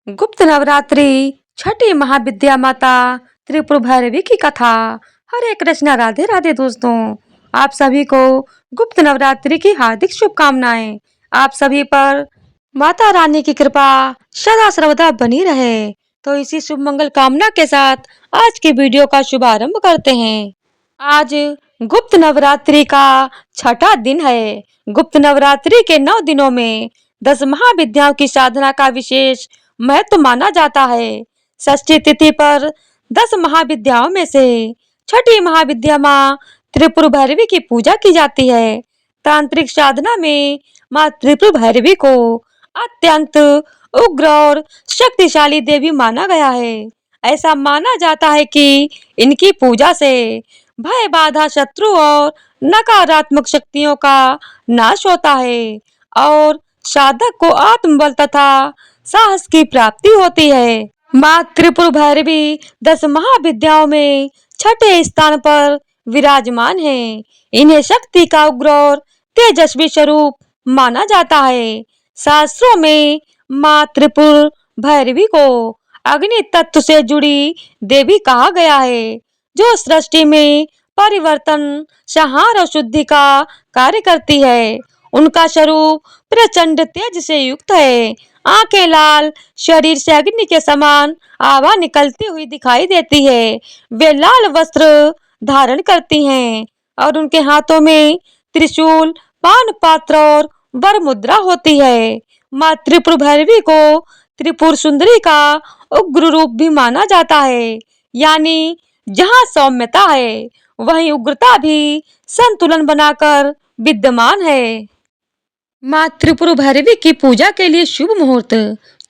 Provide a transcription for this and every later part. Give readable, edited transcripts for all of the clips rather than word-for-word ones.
गुप्त नवरात्रि छठी महाविद्या माता त्रिपुर भैरवी की कथा। हरे कृष्णा, राधे राधे दोस्तों। आप सभी को गुप्त नवरात्रि की हार्दिक शुभकामनाएं। आप सभी पर माता रानी की कृपा सदा सर्वदा बनी रहे। तो इसी शुभ मंगल कामना के साथ आज की वीडियो का शुभारंभ करते हैं। आज गुप्त नवरात्रि का छठा दिन है। गुप्त नवरात्रि के 9 दिनों में 10 महाविद्याओं की साधना का विशेष महत्व माना जाता है। षष्ठी तिथि पर 10 महाविद्याओं में से छठी महाविद्या माँ त्रिपुर भैरवी की पूजा की जाती है। तांत्रिक साधना में माँ त्रिपुर भैरवी को अत्यंत उग्र और शक्तिशाली देवी माना गया है। ऐसा माना जाता है कि इनकी पूजा से भय, बाधा, शत्रु और नकारात्मक शक्तियों का नाश होता है और साधक को आत्मबल तथा साहस की प्राप्ति होती है। माँ त्रिपुर भैरवी 10 महाविद्याओं में छठे स्थान पर विराजमान है। इन्हें शक्ति का उग्र और तेजस्वी स्वरूप माना जाता है। शास्त्रों में माँ त्रिपुर भैरवी को अग्नि तत्व से जुड़ी देवी कहा गया है, जो सृष्टि में परिवर्तन, संहार और शुद्धि का कार्य करती है। उनका स्वरूप प्रचंड तेज से युक्त है। आंखें लाल, शरीर से अग्नि के समान आभा निकलती हुई दिखाई देती है। वे लाल वस्त्र धारण करती हैं और उनके हाथों में त्रिशूल, पान पात्र और वर मुद्रा होती है। माँ त्रिपुर भैरवी को त्रिपुर सुंदरी का उग्र रूप भी माना जाता है। यानी जहाँ सौम्यता है वहीं उग्रता भी संतुलन बनाकर विद्यमान है। माँ त्रिपुर भैरवी की पूजा के लिए शुभ मुहूर्त।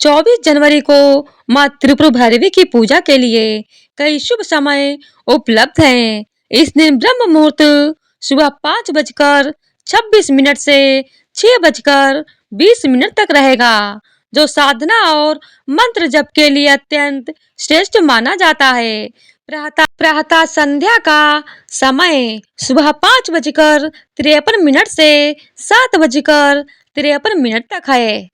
24 जनवरी को माँ त्रिपुर भैरवी की पूजा के लिए कई शुभ समय उपलब्ध हैं। इस दिन ब्रह्म मुहूर्त सुबह 5:26 से 6:20 तक रहेगा, जो साधना और मंत्र जप के लिए अत्यंत श्रेष्ठ माना जाता है। प्रातः संध्या का समय सुबह 5:53 से 7:53 तक है।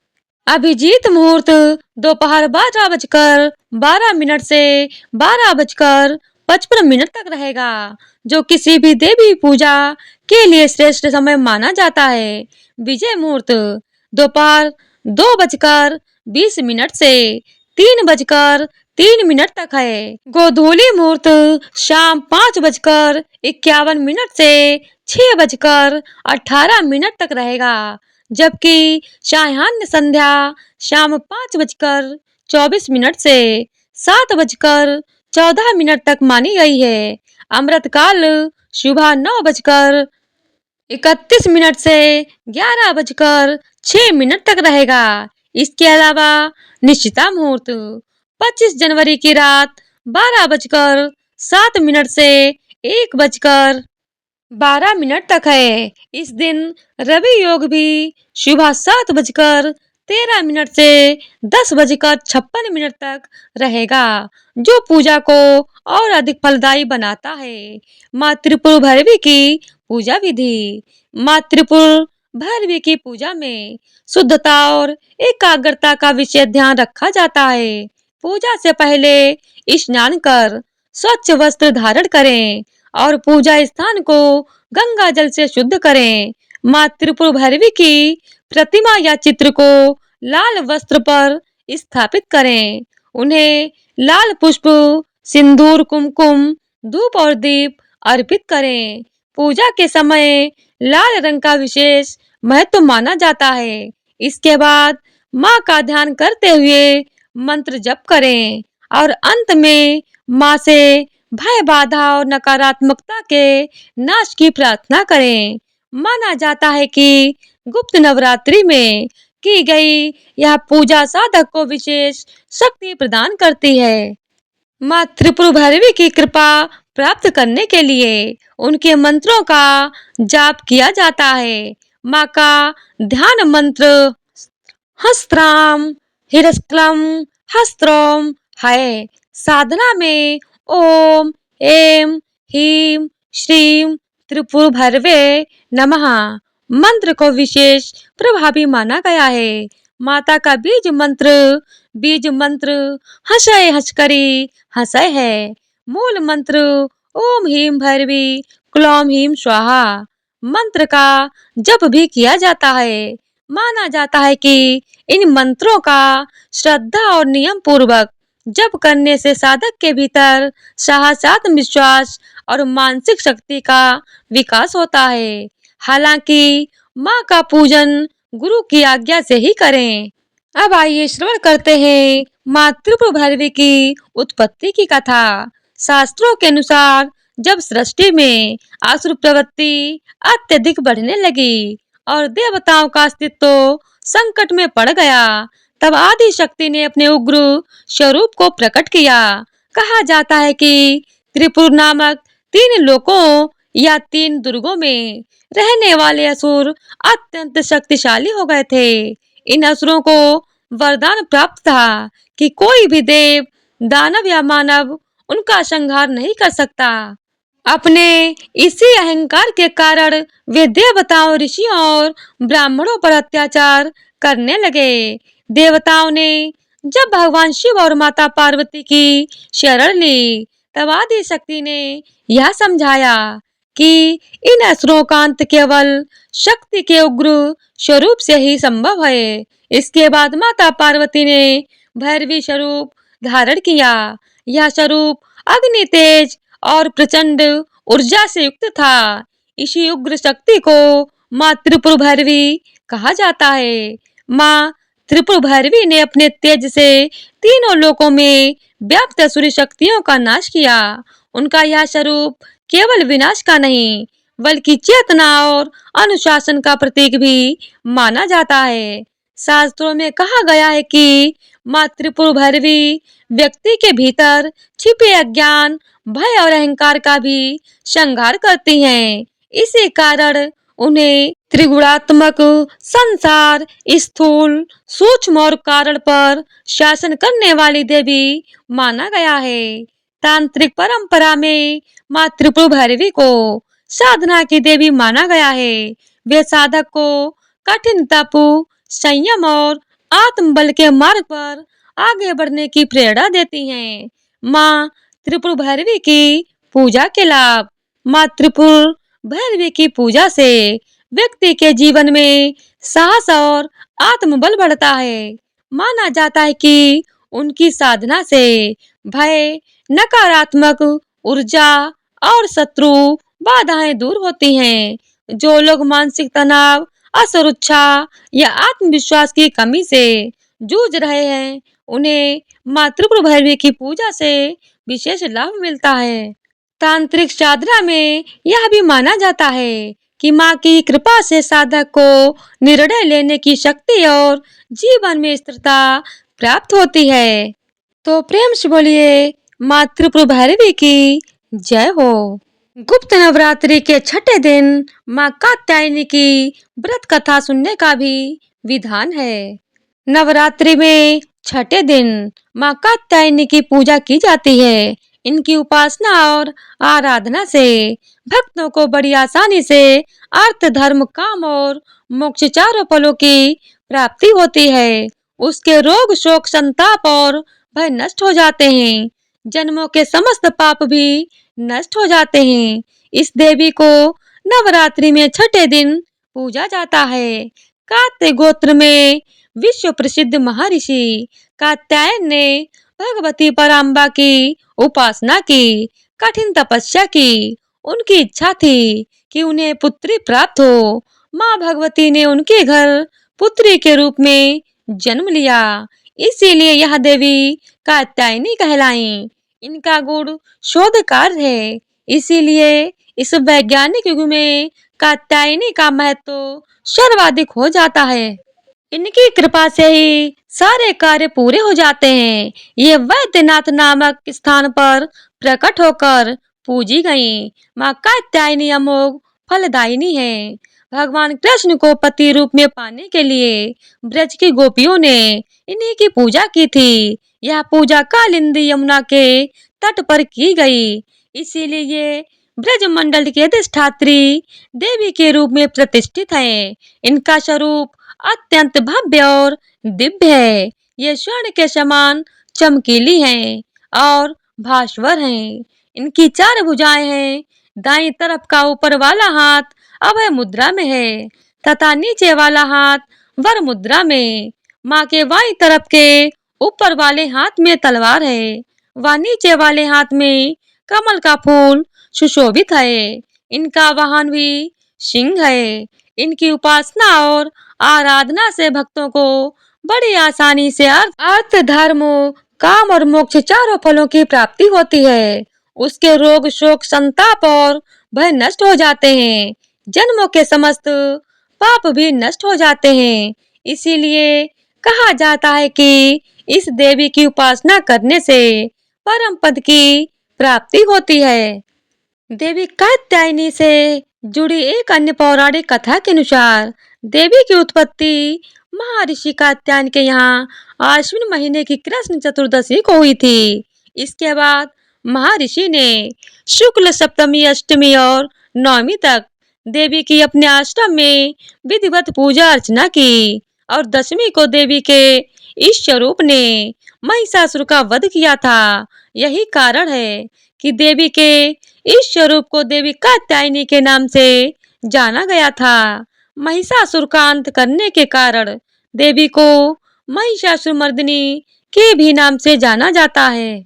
अभिजीत मुहूर्त दोपहर 12:12 से 12:55 तक रहेगा, जो किसी भी देवी पूजा के लिए श्रेष्ठ समय माना जाता है। विजय मुहूर्त दोपहर 2:20 से 3:03 तक है। गोधूली मुहूर्त शाम 5:51 से 6:18 तक रहेगा, जबकि सायाह्न संध्या शाम 5:24 से 7:14 तक मानी गई है। अमृतकाल सुबह 9:31 से 11:06 तक रहेगा। इसके अलावा निश्चिता मुहूर्त 25 जनवरी की रात 12:07 से 1:12 तक है। इस दिन रवि योग भी सुबह 7:13 से 10:56 तक रहेगा, जो पूजा को और अधिक फलदायी बनाता है। माँ त्रिपुर भैरवी की पूजा विधि। माँ त्रिपुर भैरवी की पूजा में शुद्धता और एकाग्रता का विशेष ध्यान रखा जाता है। पूजा से पहले स्नान कर स्वच्छ वस्त्र धारण करें और पूजा स्थान को गंगा जल से शुद्ध करें। माँ त्रिपुर भैरवी की प्रतिमा या चित्र को लाल वस्त्र पर स्थापित करें। उन्हें लाल पुष्प, सिंदूर, कुमकुम, धूप और दीप अर्पित करें। पूजा के समय लाल रंग का विशेष महत्व माना जाता है। इसके बाद माँ का ध्यान करते हुए मंत्र जप करें और अंत में माँ से भय, बाधा और नकारात्मकता के नाश की प्रार्थना करें। माना जाता है कि गुप्त नवरात्रि में की गई यह पूजा साधक को विशेष शक्ति प्रदान करती है। माँ त्रिपुर भैरवी की कृपा प्राप्त करने के लिए उनके मंत्रों का जाप किया जाता है। माँ का ध्यान मंत्र हस्त्राम हिरस्क्लम हस्त्रोम है। साधना में ओम ऐं ह्रीं श्रीं त्रिपुर भैरवे नमः मंत्र को विशेष प्रभावी माना गया है। माता का बीज मंत्र बीज मंत्र हंसय हंसकरी हंसय है। मूल मंत्र ओम ह्रीम भैरवी क्लौम ह्रीम स्वाहा। मंत्र का जप भी किया जाता है। माना जाता है कि इन मंत्रों का श्रद्धा और नियम पूर्वक जप करने से साधक के भीतर साहस, आत्मविश्वास और मानसिक शक्ति का विकास होता है। हालांकि माँ का पूजन गुरु की आज्ञा से ही करें। अब आइए श्रवण करते हैं माँ त्रिपुर भैरवी की उत्पत्ति की कथा। शास्त्रों के अनुसार जब सृष्टि में आसुर प्रवृत्ति अत्यधिक बढ़ने लगी और देवताओं का अस्तित्व संकट में पड़ गया, तब आदि शक्ति ने अपने उग्र स्वरूप को प्रकट किया। कहा जाता है कि त्रिपुर नामक 3 लोकों या 3 दुर्गों में रहने वाले असुर अत्यंत शक्तिशाली हो गए थे। इन असुरों को वरदान प्राप्त था कि कोई भी देव, दानव या मानव उनका संहार नहीं कर सकता। अपने इसी अहंकार के कारण वे देवताओं, ऋषियों और ब्राह्मणों पर अत्याचार करने लगे। देवताओं ने जब भगवान शिव और माता पार्वती की शरण ली, तब आदि शक्ति ने यह समझाया कि इन असुरों का अंत केवल शक्ति के उग्र स्वरूप से ही संभव है। इसके बाद माता पार्वती ने भैरवी स्वरूप धारण किया। यह स्वरूप अग्नि, तेज और प्रचंड ऊर्जा से युक्त था। इसी उग्र शक्ति को माँ त्रिपुर भैरवी कहा जाता है। माँ त्रिपुर भैरवी ने अपने तेज से तीनों लोकों में व्याप्त असुरी शक्तियों का नाश किया। उनका यह स्वरूप केवल विनाश का नहीं, बल्कि चेतना और अनुशासन का प्रतीक भी माना जाता है। शास्त्रों में कहा गया है कि माँ त्रिपुर भैरवी व्यक्ति के भीतर छिपे अज्ञान, भय और अहंकार का भी संहार करती हैं। इसी कारण उन्हें त्रिगुणात्मक संसार, स्थूल, सूक्ष्म और कारण पर शासन करने वाली देवी माना गया है। तांत्रिक परंपरा में माँ त्रिपुर भैरवी को साधना की देवी माना गया है। वे साधक को कठिन तप, संयम और आत्मबल के मार्ग पर आगे बढ़ने की प्रेरणा देती हैं। माँ त्रिपुर भैरवी की पूजा के लाभ। माँ त्रिपुर भैरवी की पूजा से व्यक्ति के जीवन में साहस और आत्मबल बढ़ता है। माना जाता है कि उनकी साधना से भय, नकारात्मक ऊर्जा और शत्रु बाधाएं दूर होती हैं। जो लोग मानसिक तनाव, असुरक्षा या आत्मविश्वास की कमी से जूझ रहे हैं, उन्हें माँ त्रिपुर भैरवी की पूजा से विशेष लाभ मिलता है। तांत्रिक साधना में यह भी माना जाता है कि माँ की कृपा से साधक को निर्णय लेने की शक्ति और जीवन में स्थिरता प्राप्त होती है। तो प्रेम से बोलिए माँ त्रिपुर भैरवी की जय हो। गुप्त नवरात्रि के छठे दिन माँ कात्यायनी की व्रत कथा सुनने का भी विधान है। नवरात्रि में छठे दिन माँ कात्यायनी की पूजा की जाती है। इनकी उपासना और आराधना से भक्तों को बड़ी आसानी से अर्थ, धर्म, काम और मोक्ष चारों फलों की प्राप्ति होती है। उसके रोग, शोक, संताप और भय नष्ट हो जाते हैं। जन्मों के समस्त पाप भी नष्ट हो जाते हैं। इस देवी को नवरात्रि में छठे दिन पूजा जाता है। कात्य गोत्र में विश्व प्रसिद्ध महर्षि कात्यायन ने भगवती पराम्बा की उपासना की, कठिन तपस्या की। उनकी इच्छा थी कि उन्हें पुत्री प्राप्त हो। माँ भगवती ने उनके घर पुत्री के रूप में जन्म लिया, इसीलिए यह देवी कात्यायनी कहलाईं। इनका गुण शोध कार्य है, इसीलिए इस वैज्ञानिक युग में कात्यायनी का महत्व सर्वाधिक हो जाता है। इनकी कृपा से ही सारे कार्य पूरे हो जाते हैं। ये वैद्यनाथ नामक स्थान पर प्रकट होकर पूजी गईं। माँ कात्यायनी अमोघ फलदायिनी है। भगवान कृष्ण को पति रूप में पाने के लिए ब्रज की गोपियों ने इन्हीं की पूजा की थी। यह पूजा कालिंदी यमुना के तट पर की गई, इसीलिए ये ब्रज मंडल के अधिष्ठात्री देवी के रूप में प्रतिष्ठित है। इनका स्वरूप अत्यंत भव्य और दिव्य है। ये स्वर्ण के समान चमकीली हैं और भास्वर हैं। इनकी 4 भुजाएं हैं। दाईं तरफ का ऊपर वाला हाथ अभय मुद्रा में है तथा नीचे वाला हाथ वर मुद्रा में। माँ के बाईं तरफ के ऊपर वाले हाथ में तलवार है व नीचे वाले हाथ में कमल का फूल सुशोभित है। इनका वाहन भी सिंह है। इनकी उपासना और आराधना से भक्तों को बड़ी आसानी से अर्थ धर्म काम और मोक्ष चारों फलों की प्राप्ति होती है। उसके रोग शोक संताप और भय नष्ट हो जाते हैं। जन्मों के समस्त पाप भी नष्ट हो जाते हैं। इसीलिए कहा जाता है कि इस देवी की उपासना करने से परम पद की प्राप्ति होती है। देवी कात्यायनी से जुड़ी एक अन्य पौराणिक कथा के अनुसार देवी की उत्पत्ति महर्षि कात्यायन के यहाँ आश्विन महीने की कृष्ण चतुर्दशी को हुई थी। इसके बाद महर्षि ने शुक्ल सप्तमी अष्टमी और नवमी तक देवी की अपने आश्रम में विधिवत पूजा अर्चना की और दशमी को देवी के इस स्वरूप ने महिषासुर का वध किया था। यही कारण है कि देवी के इस स्वरूप को देवी कात्यायनी के नाम से जाना गया था। महिषासुर का अंत करने के कारण देवी को महिषासुरमर्दिनी के भी नाम से जाना जाता है।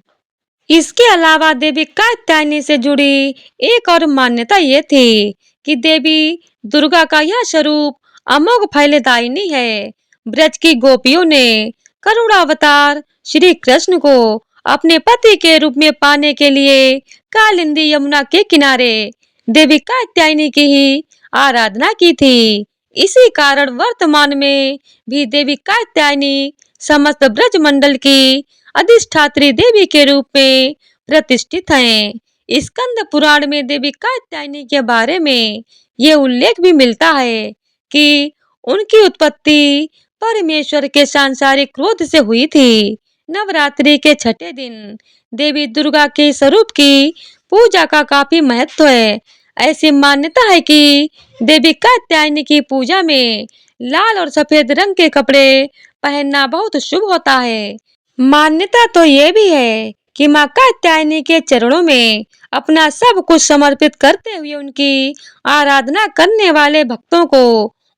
इसके अलावा देवी कात्यायनी से जुड़ी एक और मान्यता ये थी कि देवी दुर्गा का यह स्वरूप अमोघ फलदायिनी है। ब्रज की गोपियों ने करुणावतार श्री कृष्ण को अपने पति के रूप में पाने के लिए कालिंदी यमुना के किनारे देवी कात्यायनी की ही आराधना की थी। इसी कारण वर्तमान में भी देवी कात्यायनी समस्त ब्रज मंडल की अधिष्ठात्री देवी के रूप में प्रतिष्ठित हैं। स्कंद पुराण में देवी कात्यायनी के बारे में ये उल्लेख भी मिलता है कि उनकी उत्पत्ति परमेश्वर के सांसारिक क्रोध से हुई थी। नवरात्रि के छठे दिन देवी दुर्गा के स्वरूप की पूजा का काफी महत्व है। ऐसी मान्यता है कि देवी कात्यायनी की पूजा में लाल और सफेद रंग के कपड़े पहनना बहुत शुभ होता है। मान्यता तो ये भी है कि माँ कात्यायनी के चरणों में अपना सब कुछ समर्पित करते हुए उनकी आराधना करने वाले भक्तों को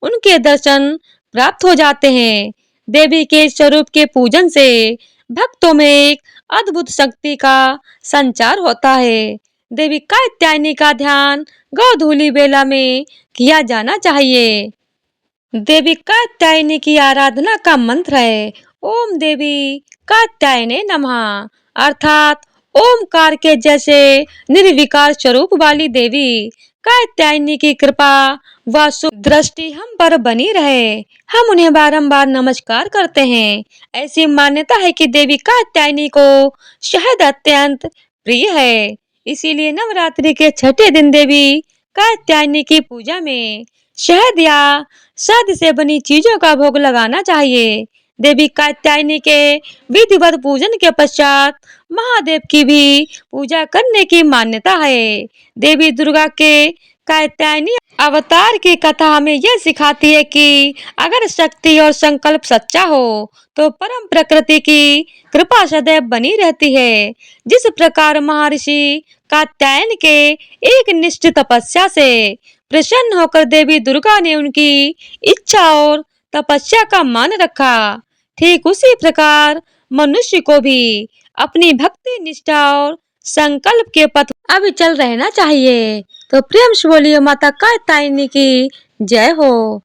उनके दर्शन प्राप्त हो जाते हैं। देवी के स्वरूप के पूजन से भक्तों में एक अद्भुत शक्ति का संचार होता है। देवी कात्यायनी का ध्यान गोधूली बेला में किया जाना चाहिए। देवी कात्यायनी की आराधना का मंत्र है ओम देवी कात्यायने नमः, अर्थात ओमकार के जैसे निर्विकार स्वरूप वाली देवी कात्यायनी की कृपा व शुभ दृष्टि हम पर बनी रहे। हम उन्हें बारंबार नमस्कार करते हैं। ऐसी मान्यता है कि देवी कात्यायनी को शहद अत्यंत प्रिय है। इसीलिए नवरात्रि के छठे दिन देवी कात्यायनी की पूजा में शहद या शहद से बनी चीजों का भोग लगाना चाहिए। देवी कात्यायनी के विधिवत पूजन के पश्चात महादेव की भी पूजा करने की मान्यता है। देवी दुर्गा के कात्यायनी अवतार की कथा हमें यह सिखाती है कि अगर शक्ति और संकल्प सच्चा हो तो परम प्रकृति की कृपा सदैव बनी रहती है। जिस प्रकार महर्षि कात्यायन के एक निश्चित तपस्या से प्रसन्न होकर देवी दुर्गा ने उनकी इच्छा और तपस्या का मान रखा, ठीक उसी प्रकार मनुष्य को भी अपनी भक्ति निष्ठा और संकल्प के पथ अविचल रहना चाहिए। तो प्रेम से बोलिए माता कात्यायनी की जय हो।